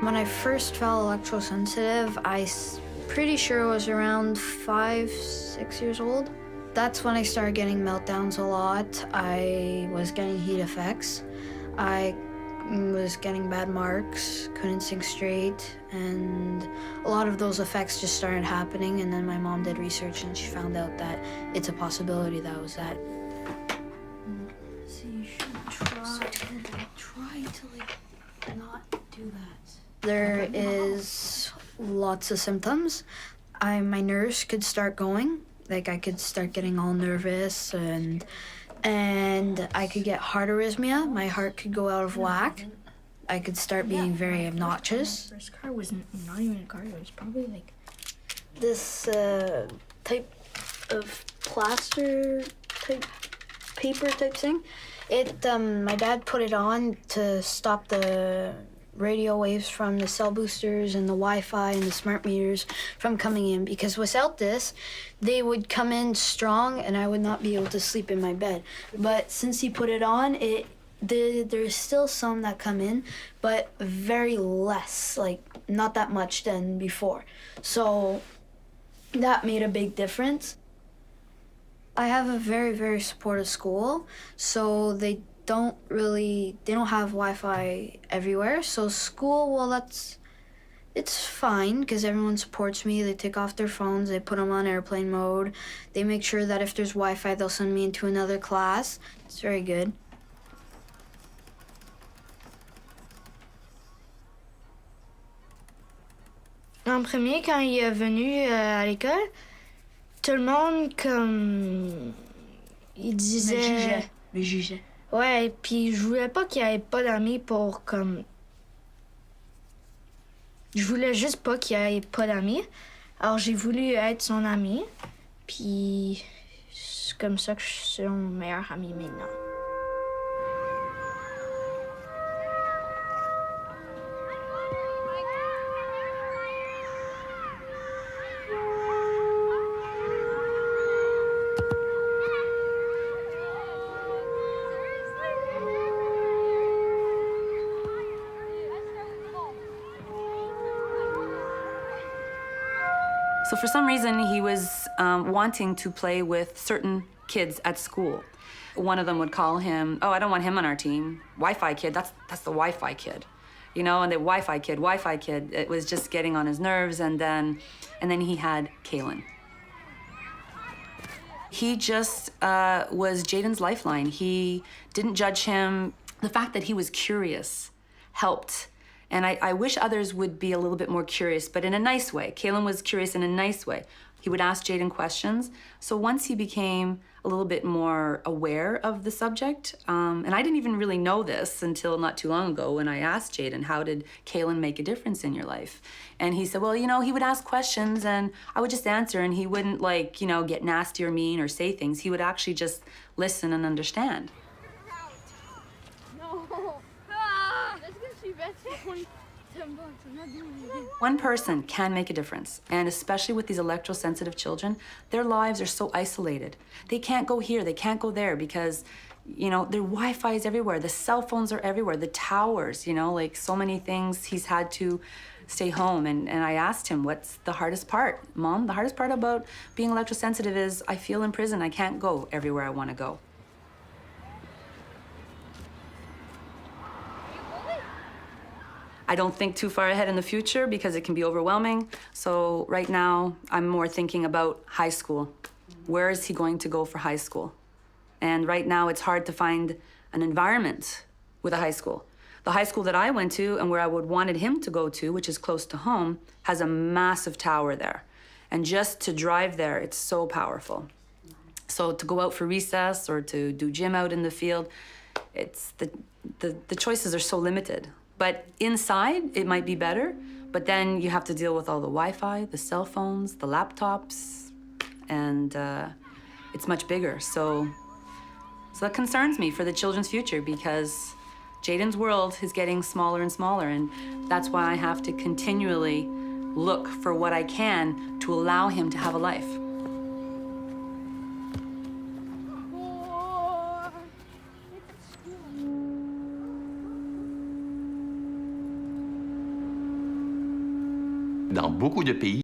When I first felt electrosensitive, pretty sure it was around 5, 6 years old. That's when I started getting meltdowns a lot. I was getting heat effects. I was getting bad marks, couldn't think straight, and a lot of those effects just started happening, and then my mom did research and she found out that it's a possibility that was that. So you should try to not do that. There is lots of symptoms. My nerves could start going. Like I could start getting all nervous and I could get heart arrhythmia. My heart could go out of whack. I could start being very obnoxious. My first car was not even a car, it was probably like this type of plaster type paper type thing. My dad put it on to stop the radio waves from the cell boosters and the Wi-Fi and the smart meters from coming in, because without this, they would come in strong and I would not be able to sleep in my bed. But since he put it on, there's still some that come in, but very less, like not that much than before. So that made a big difference. I have a very, very supportive school, so they don't have Wi-Fi everywhere. So school, well, it's fine because everyone supports me. They take off their phones, they put them on airplane mode. They make sure that if there's Wi-Fi, they'll send me into another class. It's very good. En premier, quand il est venu à l'école, tout le monde, comme, il disait... Me jugeait. Ouais, puis je voulais pas qu'il y ait pas d'amis pour, comme... Je voulais juste pas qu'il y ait pas d'amis. Alors j'ai voulu être son ami, puis c'est comme ça que je suis son meilleur ami maintenant. So for some reason, he was wanting to play with certain kids at school. One of them would call him, oh, I don't want him on our team. Wi-Fi kid, that's the Wi-Fi kid. You know, and the Wi-Fi kid. It was just getting on his nerves, and then he had Kaylin. He just was Jayden's lifeline. He didn't judge him. The fact that he was curious helped. And I wish others would be a little bit more curious, but in a nice way. Kaylin was curious in a nice way. He would ask Jayden questions. So once he became a little bit more aware of the subject, and I didn't even really know this until not too long ago when I asked Jayden, how did Kaylin make a difference in your life? And he said, well, you know, he would ask questions and I would just answer, and he wouldn't, like, you know, get nasty or mean or say things. He would actually just listen and understand. One person can make a difference, and especially with these electrosensitive children, their lives are so isolated. They can't go here, they can't go there because, you know, their Wi-Fi is everywhere, the cell phones are everywhere, the towers, you know, like so many things. He's had to stay home, and I asked him, what's the hardest part? Mom, the hardest part about being electrosensitive is I feel in prison, I can't go everywhere I want to go. I don't think too far ahead in the future because it can be overwhelming. So right now, I'm more thinking about high school. Where is he going to go for high school? And right now, it's hard to find an environment with a high school. The high school that I went to and where I would wanted him to go to, which is close to home, has a massive tower there. And just to drive there, it's so powerful. So to go out for recess or to do gym out in the field, it's the choices are so limited. But inside, it might be better, but then you have to deal with all the Wi-Fi, the cell phones, the laptops, and it's much bigger. So that concerns me for the children's future, because Jayden's world is getting smaller and smaller, and that's why I have to continually look for what I can to allow him to have a life. Dans beaucoup de pays,